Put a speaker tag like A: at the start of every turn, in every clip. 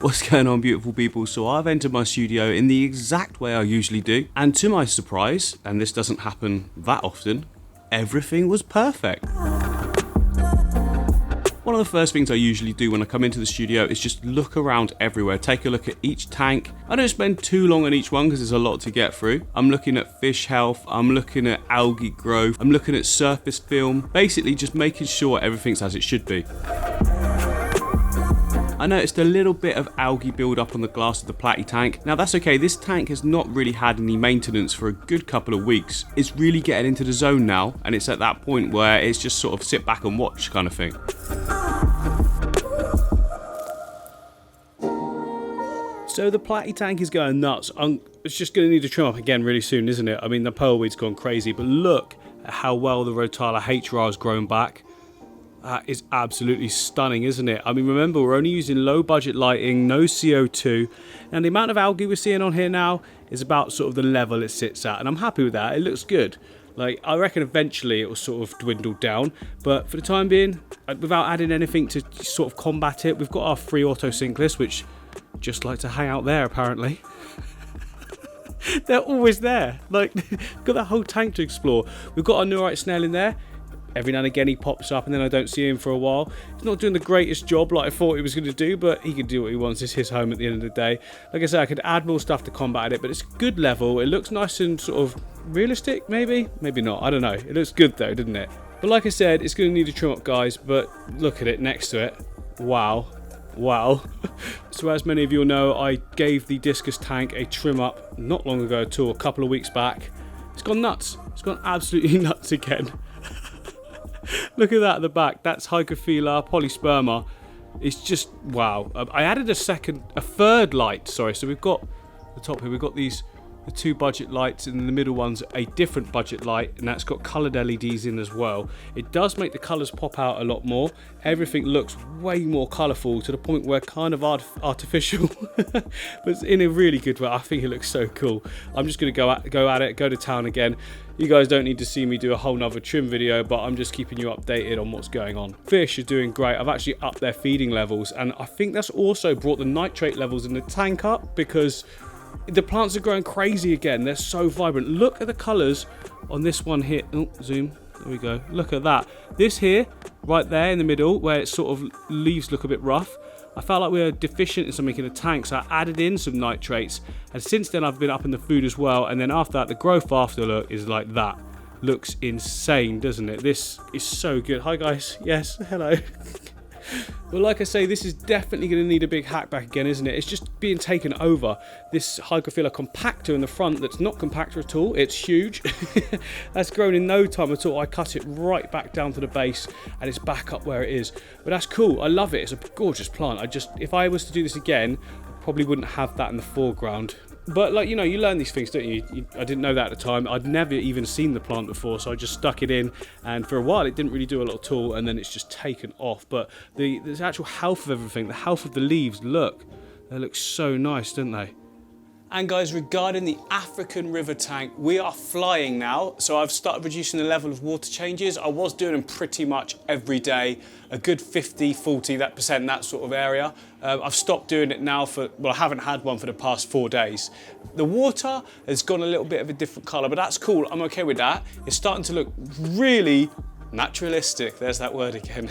A: What's going on, beautiful people? So I've entered my studio in the exact way I usually do, and to my surprise, and this doesn't happen that often, everything was perfect. One of the first things I usually do when I come into the studio is just look around everywhere, take a look at each tank. I don't spend too long on each one because there's a lot to get through. I'm looking at fish health, I'm looking at algae growth, I'm looking at surface film, basically just making sure everything's as it should be. I noticed a little bit of algae build up on the glass of the platy tank. Now that's okay, this tank has not really had any maintenance for a good couple of weeks. It's really getting into the zone now, and it's at that point where it's just sort of sit back and watch kind of thing. So the platy tank is going nuts. It's just going to need to trim up again really soon, isn't it? I mean, the pearlweed's gone crazy, but look at how well the Rotala HRA has grown back. That is absolutely stunning, isn't it? I mean, remember, we're only using low budget lighting, no CO2, and the amount of algae we're seeing on here now is about sort of the level it sits at, and I'm happy with that. It looks good. Like, I reckon eventually it will sort of dwindle down, but for the time being, without adding anything to sort of combat it, we've got our free auto sink list, which just like to hang out there apparently. They're always there. Like, we've got that whole tank to explore. We've got our neurite snail in there. Every now and again he pops up and then I don't see him for a while. He's not doing the greatest job like I thought he was going to do, but he can do what he wants. It's his home at the end of the day. Like I said, I could add more stuff to combat it, but it's good level. It looks nice and sort of realistic, maybe not, I don't know. It looks good though, doesn't it? But like I said, it's going to need a trim up, guys, but look at it next to it. Wow. So as many of you will know, I gave the discus tank a trim up not long ago at all, a couple of weeks back. It's gone nuts. It's gone absolutely nuts again. Look at that at the back. That's Hycophila polysperma. It's just wow. I added a third light. Sorry. So we've got the top here. We've got the two budget lights, and the middle one's a different budget light, and that's got coloured LEDs in as well. It does make the colours pop out a lot more. Everything looks way more colourful to the point where kind of artificial, but it's in a really good way. I think it looks so cool. I'm just going to go at it, go to town again. You guys don't need to see me do a whole nother trim video, but I'm just keeping you updated on what's going on. Fish are doing great. I've actually upped their feeding levels, and I think that's also brought the nitrate levels in the tank up because the plants are growing crazy again. They're so vibrant. Look at the colours on this one here. Oh, zoom. There we go. Look at that. This here, right there in the middle, where it sort of leaves look a bit rough. I felt like we were deficient in something in the tank, so I added in some nitrates. And since then, I've been upping the food as well. And then after that, the growth after look is like that. Looks insane, doesn't it? This is so good. Hi, guys. Yes, hello. But like I say, this is definitely going to need a big hack back again, isn't it? It's just being taken over. This Hycophila compactor in the front that's not compactor at all. It's huge. That's grown in no time at all. I cut it right back down to the base and it's back up where it is. But that's cool. I love it. It's a gorgeous plant. If I was to do this again, I probably wouldn't have that in the foreground. But like, you know, you learn these things, don't you? I didn't know that at the time. I'd never even seen the plant before, so I just stuck it in, and for a while it didn't really do a lot at all, and then it's just taken off. But the actual health of everything, the health of the leaves, look, they look so nice, don't they? And guys, regarding the African river tank, we are flying now. So I've started reducing the level of water changes. I was doing them pretty much every day, a good 50, 40%, that sort of area. I've stopped doing it now I haven't had one for the past 4 days. The water has gone a little bit of a different color, but that's cool. I'm okay with that. It's starting to look really naturalistic. There's that word again.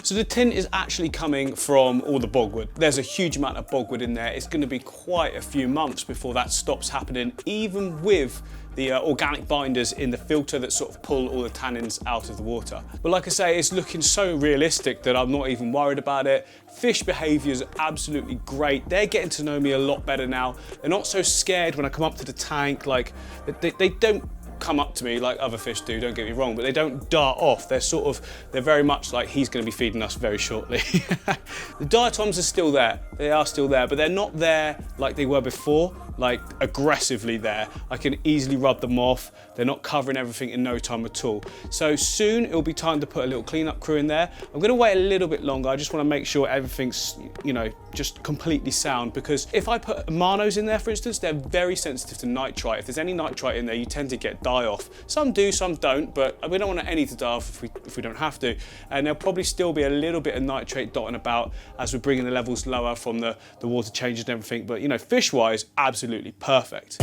A: So the tint is actually coming from all the bogwood. There's a huge amount of bogwood in there. It's going to be quite a few months before that stops happening, even with the organic binders in the filter that sort of pull all the tannins out of the water. But like I say, it's looking so realistic that I'm not even worried about it. Fish behaviour is absolutely great. They're getting to know me a lot better now. They're not so scared when I come up to the tank. Like, they don't come up to me like other fish do, don't get me wrong, but they don't dart off. They're very much like, he's going to be feeding us very shortly. The diatoms are still there. They are still there, but they're not there like they were before. like aggressively there. I can easily rub them off. They're not covering everything in no time at all. So soon it'll be time to put a little cleanup crew in there. I'm gonna wait a little bit longer. I just wanna make sure everything's, you know, just completely sound, because if I put manos in there, for instance, they're very sensitive to nitrite. If there's any nitrite in there, you tend to get die off. Some do, some don't, but we don't want any to die off if we don't have to. And there'll probably still be a little bit of nitrate dotting about as we're bringing the levels lower from the water changes and everything. But you know, fish-wise, absolutely perfect.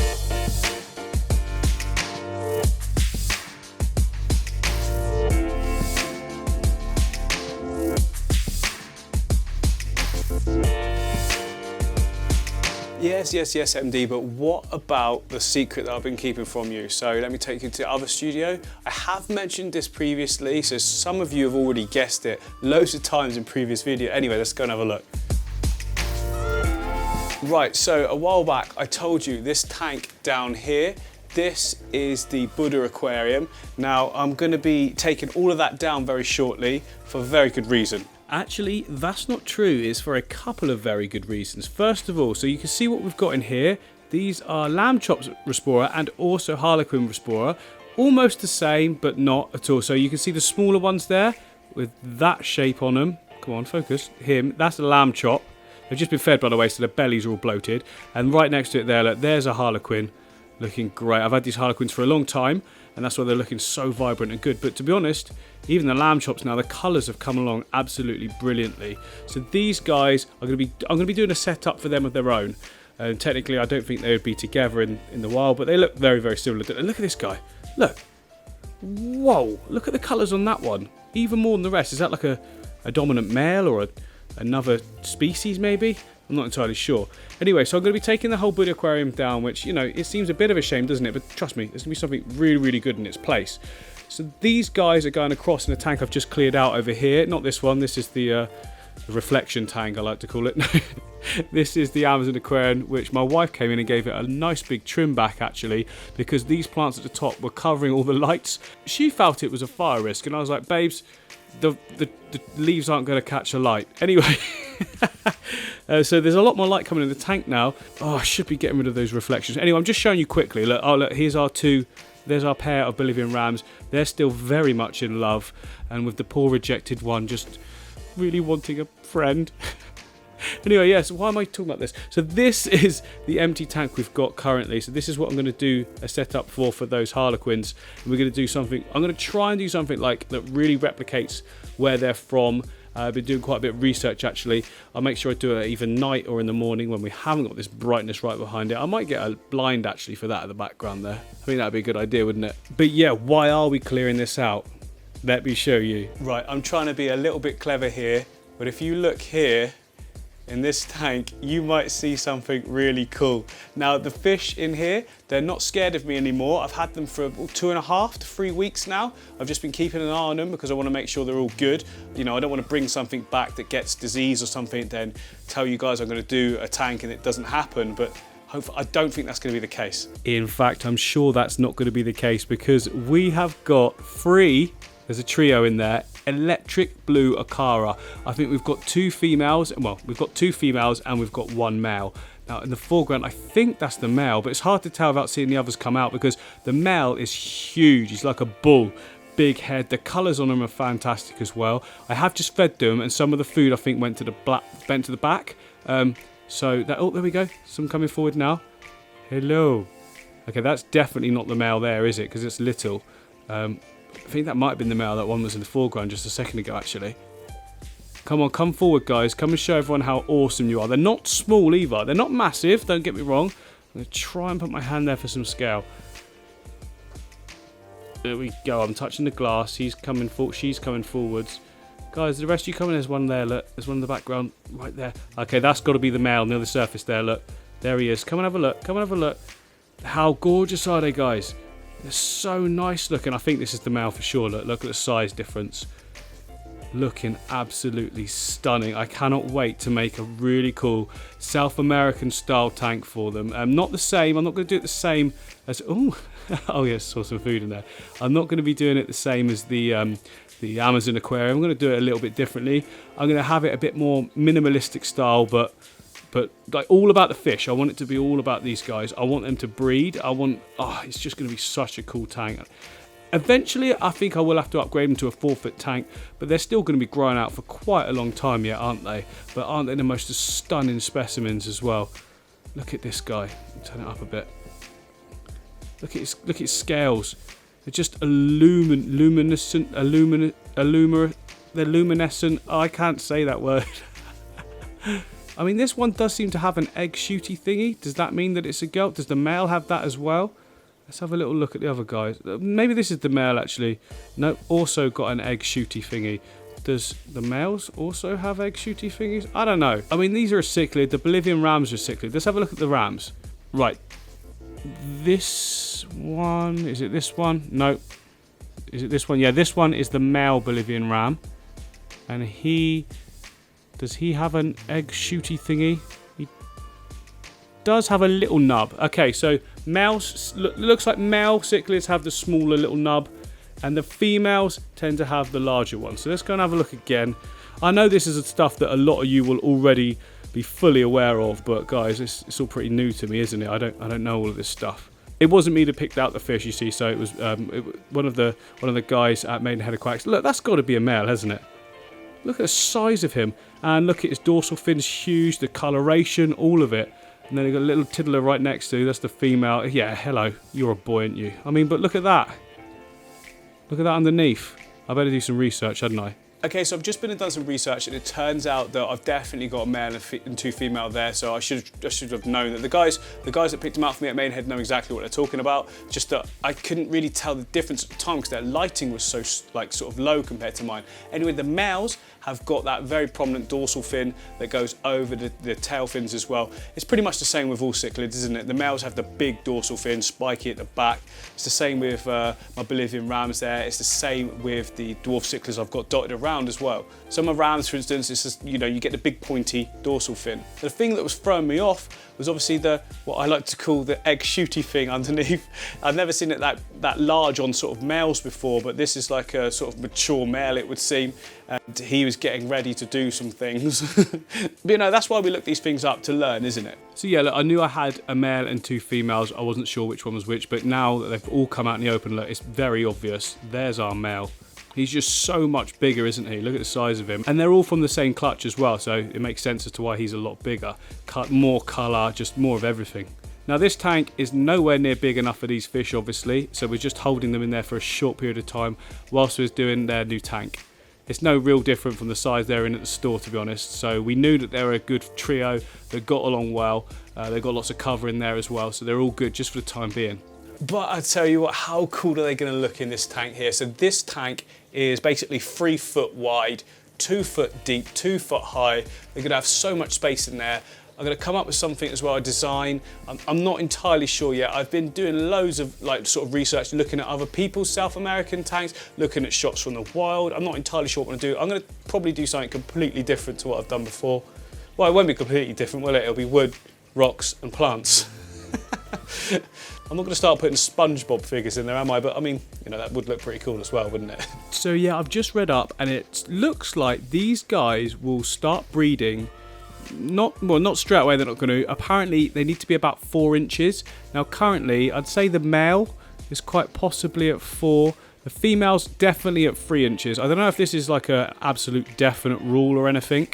A: Yes, MD, but what about the secret that I've been keeping from you? So let me take you to the other studio. I have mentioned this previously, so some of you have already guessed it loads of times in previous video. Anyway, let's go and have a look. Right, so a while back I told you this tank down here, this is the Buddha aquarium. Now I'm going to be taking all of that down very shortly for a very good reason. Actually, that's not true. It's for a couple of very good reasons. First of all, so you can see what we've got in here. These are lamb chops Respora and also harlequin Respora. Almost the same, but not at all. So you can see the smaller ones there with that shape on them. Come on, focus. Him. That's a lamb chop. They've just been fed, by the way, so their bellies are all bloated. And right next to it there, look, there's a harlequin. Looking great. I've had these harlequins for a long time, and that's why they're looking so vibrant and good. But to be honest, even the lamb chops now, the colours have come along absolutely brilliantly. So these guys are I'm going to be doing a setup for them of their own. And technically, I don't think they would be together in the wild, but they look very, very similar. And look at this guy. Look. Whoa. Look at the colours on that one. Even more than the rest. Is that like a dominant male or another species maybe? I'm not entirely sure. Anyway, so I'm going to be taking the whole Buddha aquarium down, which, you know, it seems a bit of a shame, doesn't it? But trust me, there's going to be something really, really good in its place. So these guys are going across in the tank I've just cleared out over here. Not this one. This is the reflection tank, I like to call it. This is the Amazon aquarium, which my wife came in and gave it a nice big trim back, actually, because these plants at the top were covering all the lights. She felt it was a fire risk, and I was like, babes, the leaves aren't going to catch a light. Anyway, so there's a lot more light coming in the tank now. Oh, I should be getting rid of those reflections. Anyway, I'm just showing you quickly. Look, oh look, here's our two. There's our pair of Bolivian rams. They're still very much in love, and with the poor rejected one just really wanting a friend. Anyway, yes, why am I talking about this? So this is the empty tank we've got currently. So this is what I'm going to do a setup for those harlequins. And we're going to do something, I'm going to try and do something like that really replicates where they're from. I've been doing quite a bit of research, actually. I'll make sure I do it either night or in the morning when we haven't got this brightness right behind it. I might get a blind, actually, for that in the background there. I think that'd be a good idea, wouldn't it? But yeah, why are we clearing this out? Let me show you. Right, I'm trying to be a little bit clever here, but if you look here, in this tank, you might see something really cool. Now, the fish in here, they're not scared of me anymore. I've had them for 2.5 to 3 weeks now. I've just been keeping an eye on them because I want to make sure they're all good. You know, I don't want to bring something back that gets disease or something, then tell you guys I'm going to do a tank and it doesn't happen. But I don't think that's going to be the case. In fact, I'm sure that's not going to be the case, because we have got 3, there's a trio in there, electric blue Akara. I think we've got 2 females, well, we've got 2 females and we've got 1 male. Now in the foreground, I think that's the male, but it's hard to tell without seeing the others come out, because the male is huge. He's like a bull, big head. The colours on him are fantastic as well. I have just fed them, and some of the food I think went to the back. So that, oh, there we go. Some coming forward now. Hello. Okay, that's definitely not the male there, is it? Because it's little. I think that might have been the male. That one was in the foreground just a second ago, actually. Come on, come forward, guys. Come and show everyone how awesome you are. They're not small either. They're not massive, don't get me wrong. I'm going to try and put my hand there for some scale. There we go. I'm touching the glass. He's coming forward. She's coming forwards. Guys, the rest of you coming. There's one there, look. There's one in the background right there. Okay, that's got to be the male near the surface there, look. There he is. Come and have a look. Come and have a look. How gorgeous are they, guys? They're so nice looking. I think this is the male for sure. Look at the size difference. Looking absolutely stunning. I cannot wait to make a really cool South American style tank for them. Not the same. I'm not going to do it the same as... Oh, oh yes, saw some food in there. I'm not going to be doing it the same as the Amazon aquarium. I'm going to do it a little bit differently. I'm going to have it a bit more minimalistic style, but But like all about the fish. I want it to be all about these guys. I want them to breed. It's just going to be such a cool tank. Eventually, I think I will have to upgrade them to a 4-foot tank, but they're still going to be growing out for quite a long time yet, aren't they? But aren't they the most stunning specimens as well? Look at this guy. Turn it up a bit. Look at his scales. They're just luminescent. They're luminescent. Oh, I can't say that word. I mean, this one does seem to have an egg shooty thingy. Does that mean that it's a girl? Does the male have that as well? Let's have a little look at the other guys. Maybe this is the male, actually. No, also got an egg shooty thingy. Does the males also have egg shooty thingies? I don't know. I mean, these are a cichlid. The Bolivian rams are a cichlid. Let's have a look at the rams. Right. This one. Is it this one? No. Is it this one? Yeah, this one is the male Bolivian ram. And does he have an egg shooty thingy? He does have a little nub. Okay, so males, looks like male cichlids have the smaller little nub, and the females tend to have the larger one. So let's go and have a look again. I know this is stuff that a lot of you will already be fully aware of, but guys, it's all pretty new to me, isn't it? I don't know all of this stuff. It wasn't me that picked out the fish, you see. So it was one of the guys at Maidenhead Aquatics. Look, that's got to be a male, hasn't it? Look at the size of him, and look at his dorsal fins, huge, the coloration, all of it. And then you've got a little tiddler right next to, that's the female. Yeah, hello, you're a boy, aren't you? I mean, but look at that. Look at that underneath. I better do some research, hadn't I? Okay, so I've just been and done some research, and it turns out that I've definitely got a male and 2 female there. So I should have known that the guys that picked them out for me at Maidenhead know exactly what they're talking about. Just that I couldn't really tell the difference at the time because their lighting was so sort of low compared to mine. Anyway, the males have got that very prominent dorsal fin that goes over the tail fins as well. It's pretty much the same with all cichlids, isn't it? The males have the big dorsal fin, spiky at the back. It's the same with my Bolivian rams there. It's the same with the dwarf cichlids I've got dotted around as well. Some of rams, for instance, it's just, you get the big pointy dorsal fin. The thing that was throwing me off was obviously what I like to call the egg shooty thing underneath. I've never seen it that large on sort of males before, but this is like a sort of mature male, it would seem, and he was getting ready to do some things. But that's why we look these things up, to learn, isn't it? So yeah, look, I knew I had a male and 2 females. I wasn't sure which one was which, but now that they've all come out in the open, look, it's very obvious. There's our male. He's just so much bigger, isn't he? Look at the size of him. And they're all from the same clutch as well, so it makes sense as to why he's a lot bigger. More colour, just more of everything. Now this tank is nowhere near big enough for these fish, obviously, so we're just holding them in there for a short period of time whilst we're doing their new tank. It's no real different from the size they're in at the store, to be honest. So we knew that they were a good trio, they got along well, they've got lots of cover in there as well, so they're all good just for the time being. But I tell you what, how cool are they going to look in this tank here? So this tank is basically 3 foot wide, 2 foot deep, 2 foot high. They're going to have so much space in there. I'm going to come up with something as well, a design. I'm not entirely sure yet. I've been doing loads of sort of research, looking at other people's South American tanks, looking at shots from the wild. I'm not entirely sure what I'm going to do. I'm going to probably do something completely different to what I've done before. Well, it won't be completely different, will it? It'll be wood, rocks and plants. I'm not going to start putting SpongeBob figures in there, am I? But I mean, that would look pretty cool as well, wouldn't it? So yeah, I've just read up, and it looks like these guys will start breeding. Not straight away, they're not going to. Apparently, they need to be about 4 inches. Now, currently, I'd say the male is quite possibly at 4. The female's definitely at 3 inches. I don't know if this is like a absolute definite rule or anything.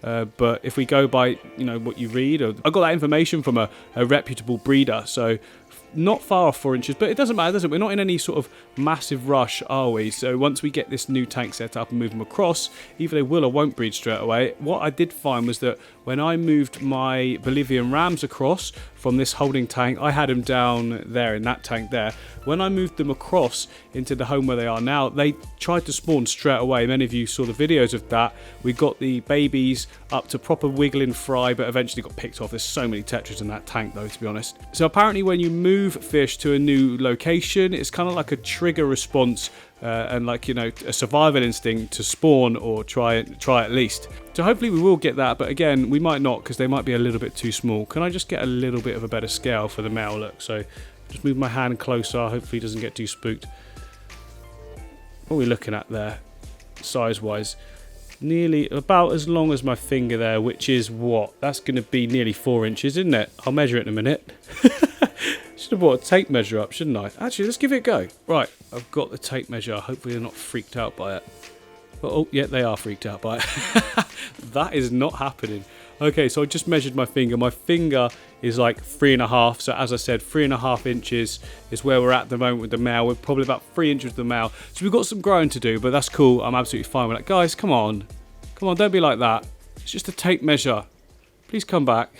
A: But if we go by, what you read, I got that information from a reputable breeder, so not far off 4 inches, but it doesn't matter, does it? We're not in any sort of massive rush, are we? So once we get this new tank set up and move them across, either they will or won't breed straight away. What I did find was that when I moved my Bolivian rams across from this holding tank, I had them down there in that tank there. When I moved them across into the home where they are now, they tried to spawn straight away. Many of you saw the videos of that. We got the babies up to proper wiggling fry, but eventually got picked off. There's so many tetras in that tank though, to be honest. So apparently when you move fish to a new location, it's kind of like a trigger response and a survival instinct to spawn or try at least. So hopefully we will get that, but again, we might not because they might be a little bit too small. Can I just get a little bit of a better scale for the male? Look, so just move my hand closer, hopefully he doesn't get too spooked. What are we looking at there, size-wise? nearly about as long as my finger there, which is what? That's going to be nearly 4 inches, isn't it? I'll measure it in a minute. Should have brought a tape measure up, shouldn't I? Actually, let's give it a go. Right, I've got the tape measure. Hopefully they're not freaked out by it. Oh, yeah, they are freaked out by it. That is not happening. Okay, so I just measured my finger. My finger is like 3.5. So as I said, 3.5 inches is where we're at the moment with the male. We're probably about 3 inches with the male. So we've got some growing to do, but that's cool. I'm absolutely fine with that. Guys, come on. Come on, don't be like that. It's just a tape measure. Please come back.